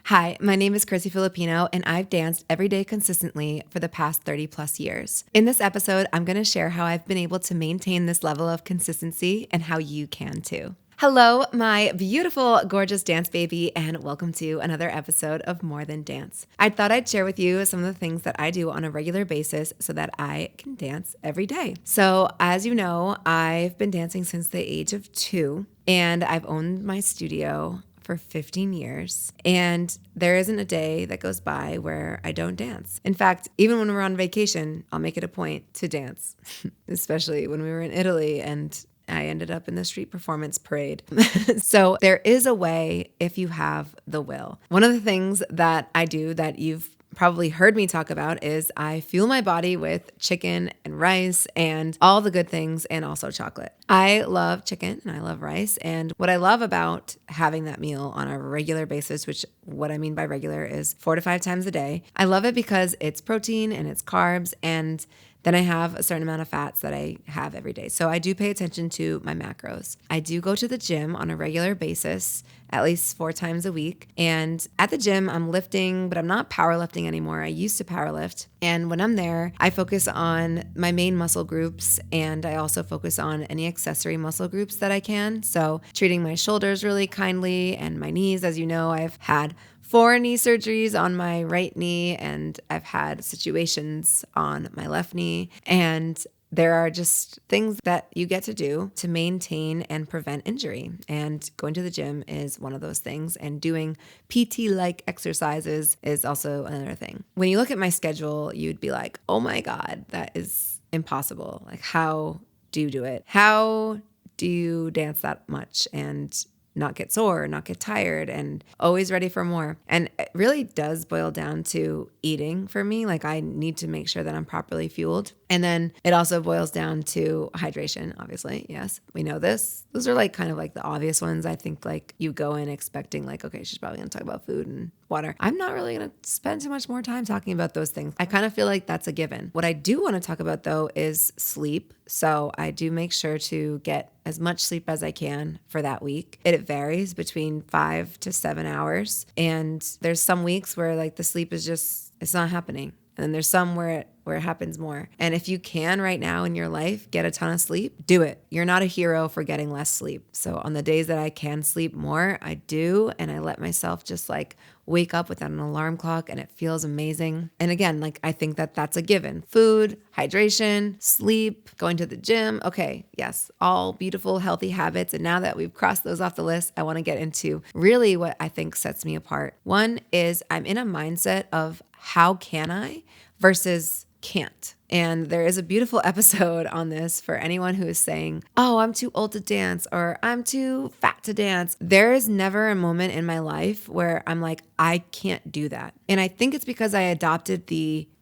Hi, my name is Chrissy Filipino, and I've danced every day consistently for the past 30 plus years. In this episode, I'm going to share how I've been able to maintain this level of consistency and how you can too. Hello, my beautiful, gorgeous dance baby, and welcome to another episode of More Than Dance. I thought I'd share with you some of the things that I do on a regular basis so that I can dance every day. So, as you know, I've been dancing since the age of 2, and I've owned my studio for 15 years, and there isn't a day that goes by where I don't dance. In fact, even when we're on vacation, I'll make it a point to dance, especially when we were in Italy and I ended up in the street performance parade. So there is a way if you have the will. One of the things that I do that you've probably heard me talk about is I fuel my body with chicken and rice and all the good things, and also chocolate. I love chicken and I love rice. And what I love about having that meal on a regular basis, which what I mean by regular is 4 to 5 times a day, I love it because it's protein and it's carbs, and then I have a certain amount of fats that I have every day. So I do pay attention to my macros. I do go to the gym on a regular basis, at least 4 times a week. And at the gym, I'm lifting, but I'm not powerlifting anymore. I used to powerlift. And when I'm there, I focus on my main muscle groups, and I also focus on any accessory muscle groups that I can. So treating my shoulders really kindly and my knees. As you know, I've had 4 knee surgeries on my right knee, and I've had situations on my left knee. And there are just things that you get to do to maintain and prevent injury. And going to the gym is one of those things. And doing PT-like exercises is also another thing. When you look at my schedule, you'd be like, oh my God, that is impossible. Like, how do you do it? How do you dance that much and not get sore, not get tired, and always ready for more? And it really does boil down to eating for me. Like, I need to make sure that I'm properly fueled. And then it also boils down to hydration, obviously. Yes, we know this. Those are like kind of like the obvious ones. I think like you go in expecting like, okay, she's probably going to talk about food and water. I'm not really going to spend too much more time talking about those things. I kind of feel like that's a given. What I do want to talk about though is sleep. So I do make sure to get as much sleep as I can for that week. It varies between 5 to 7 hours. And there's some weeks where like the sleep is just, it's not happening. And then there's some where it happens more. And if you can right now in your life get a ton of sleep, do it. You're not a hero for getting less sleep. So on the days that I can sleep more, I do. And I let myself just like wake up without an alarm clock, and it feels amazing. And again, like I think that that's a given. Food, hydration, sleep, going to the gym. Okay, yes, all beautiful, healthy habits. And now that we've crossed those off the list, I want to get into really what I think sets me apart. One is I'm in a mindset of how can I versus can't. And there is a beautiful episode on this for anyone who is saying, oh, I'm too old to dance, or I'm too fat to dance. There is never a moment in my life where I'm like, I can't do that. And I think it's because I adopted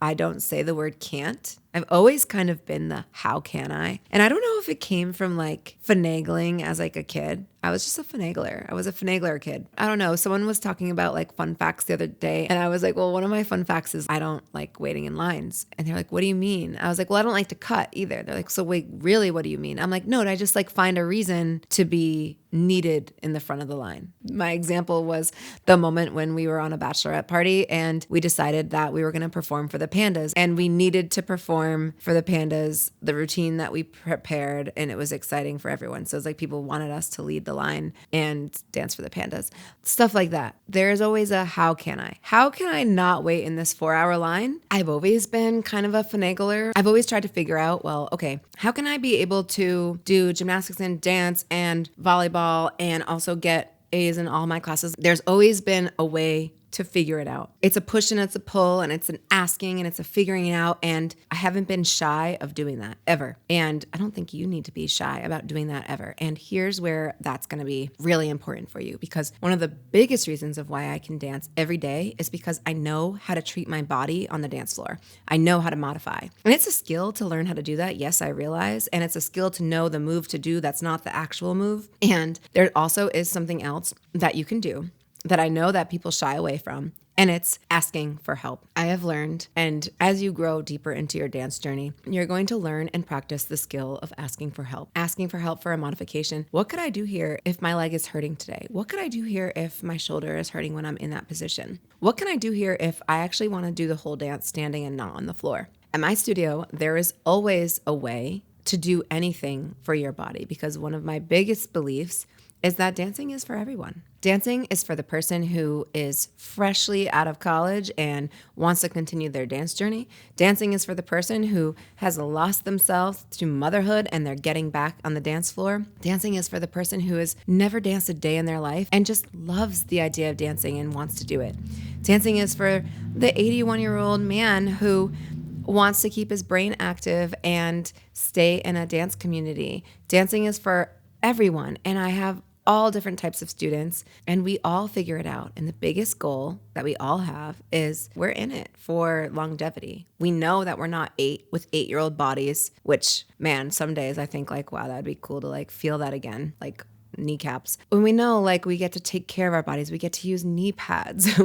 I don't say the word can't. I've always kind of been the how can I? And I don't know if it came from like finagling as like a kid. I was just a finagler. I was a finagler kid. I don't know. Someone was talking about like fun facts the other day, and I was like, well, one of my fun facts is I don't like waiting in lines. And they're like, what do you mean? I was like, well, I don't like to cut either. They're like, so wait, really, what do you mean? I'm like, no, I just like find a reason to be needed in the front of the line. My example was the moment when we were on a bachelorette party and we decided that we were going to perform for the Pandas, and we needed to perform for the Pandas the routine that we prepared, and it was exciting for everyone. So it's like people wanted us to lead the line and dance for the Pandas. Stuff like that. There's always a how can I? How can I not wait in this 4-hour line? I've always been kind of a finagler. I've always tried to figure out, well, okay, how can I be able to do gymnastics and dance and volleyball and also get A's in all my classes? There's always been a way to figure it out. It's a push and it's a pull, and it's an asking and it's a figuring it out. And I haven't been shy of doing that ever. And I don't think you need to be shy about doing that ever. And here's where that's going to be really important for you, because one of the biggest reasons of why I can dance every day is because I know how to treat my body on the dance floor. I know how to modify. And it's a skill to learn how to do that. Yes, I realize. And it's a skill to know the move to do that's not the actual move. And there also is something else that you can do that I know that people shy away from, and it's asking for help. I have learned, and as you grow deeper into your dance journey, you're going to learn and practice the skill of asking for help. Asking for help for a modification. What could I do here if my leg is hurting today? What could I do here if my shoulder is hurting when I'm in that position? What can I do here if I actually want to do the whole dance standing and not on the floor? At my studio, there is always a way to do anything for your body, because one of my biggest beliefs is that dancing is for everyone. Dancing is for the person who is freshly out of college and wants to continue their dance journey. Dancing is for the person who has lost themselves to motherhood and they're getting back on the dance floor. Dancing is for the person who has never danced a day in their life and just loves the idea of dancing and wants to do it. Dancing is for the 81-year-old man who wants to keep his brain active and stay in a dance community. Dancing is for everyone. And I have all different types of students, and we all figure it out. And the biggest goal that we all have is we're in it for longevity. We know that we're not 8 with 8-year-old bodies, which, man, some days I think like, wow, that'd be cool to like feel that again. Like kneecaps. When we know like we get to take care of our bodies, we get to use knee pads.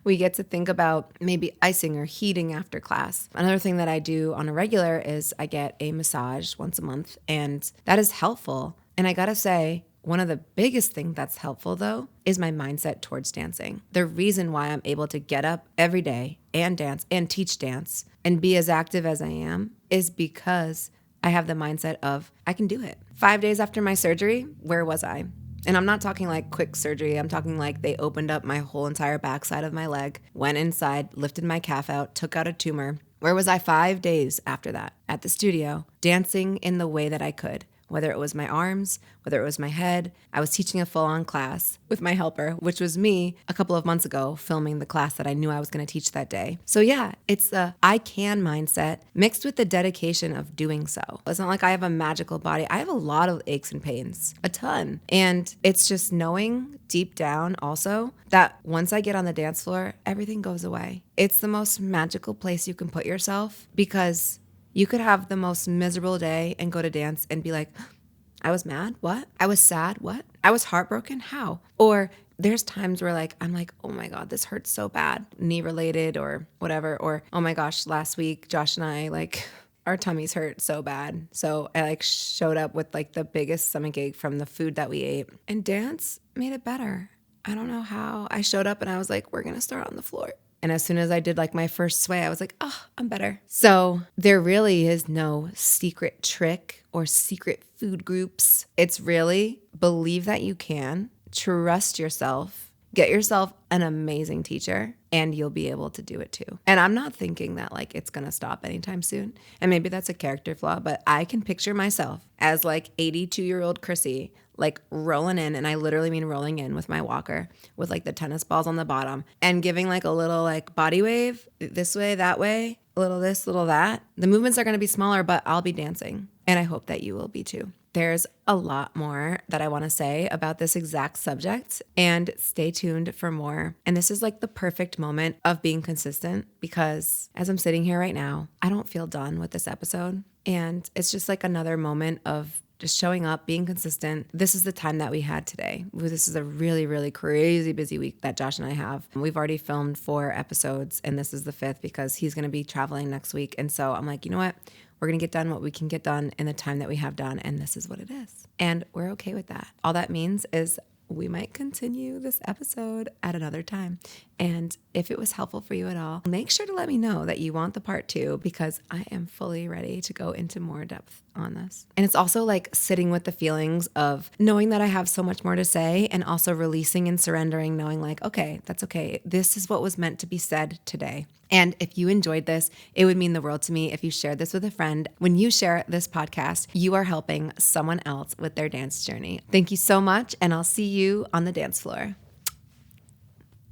We get to think about maybe icing or heating after class. Another thing that I do on a regular is I get a massage once a month, and that is helpful. And I gotta say, one of the biggest things that's helpful though is my mindset towards dancing. The reason why I'm able to get up every day and dance and teach dance and be as active as I am is because I have the mindset of I can do it. 5 days after my surgery, where was I? And I'm not talking like quick surgery. I'm talking like they opened up my whole entire backside of my leg, went inside, lifted my calf out, took out a tumor. Where was I 5 days after that? At the studio, dancing in the way that I could. Whether it was my arms, whether it was my head. I was teaching a full-on class with my helper, which was me a couple of months ago filming the class that I knew I was going to teach that day. So yeah, it's the I can mindset mixed with the dedication of doing so. It's not like I have a magical body. I have a lot of aches and pains, a ton. And it's just knowing deep down also that once I get on the dance floor, everything goes away. It's the most magical place you can put yourself, because you could have the most miserable day and go to dance and be like, I was mad, what? I was sad, what? I was heartbroken, how? Or there's times where like, I'm like, oh my God, this hurts so bad, knee related or whatever. Or, oh my gosh, last week, Josh and I, like, our tummies hurt so bad. So I like showed up with like the biggest stomach ache from the food that we ate. And dance made it better. I don't know how. I showed up and I was like, we're going to start on the floor. And as soon as I did like my first sway, I was like, oh, I'm better. So there really is no secret trick or secret food groups. It's really believe that you can, trust yourself, get yourself an amazing teacher, and you'll be able to do it too. And I'm not thinking that like it's going to stop anytime soon. And maybe that's a character flaw, but I can picture myself as like 82-year-old Chrissy, like rolling in, and I literally mean rolling in with my walker with like the tennis balls on the bottom and giving like a little like body wave this way, that way, a little this, little that. The movements are going to be smaller, but I'll be dancing. And I hope that you will be too. There's a lot more that I want to say about this exact subject, and stay tuned for more. And this is like the perfect moment of being consistent, because as I'm sitting here right now, I don't feel done with this episode. And it's just like another moment of just showing up, being consistent. This is the time that we had today. This is a really, really crazy busy week that Josh and I have. We've already filmed 4 episodes, and this is the 5th because he's going to be traveling next week. And so I'm like, you know what? We're going to get done what we can get done in the time that we have done, and this is what it is. And we're okay with that. All that means is we might continue this episode at another time. And if it was helpful for you at all, make sure to let me know that you want the part 2, because I am fully ready to go into more depth on this. And it's also like sitting with the feelings of knowing that I have so much more to say, and also releasing and surrendering, knowing like, okay, that's okay. This is what was meant to be said today. And if you enjoyed this, it would mean the world to me if you shared this with a friend. When you share this podcast, you are helping someone else with their dance journey. Thank you so much, and I'll see you on the dance floor.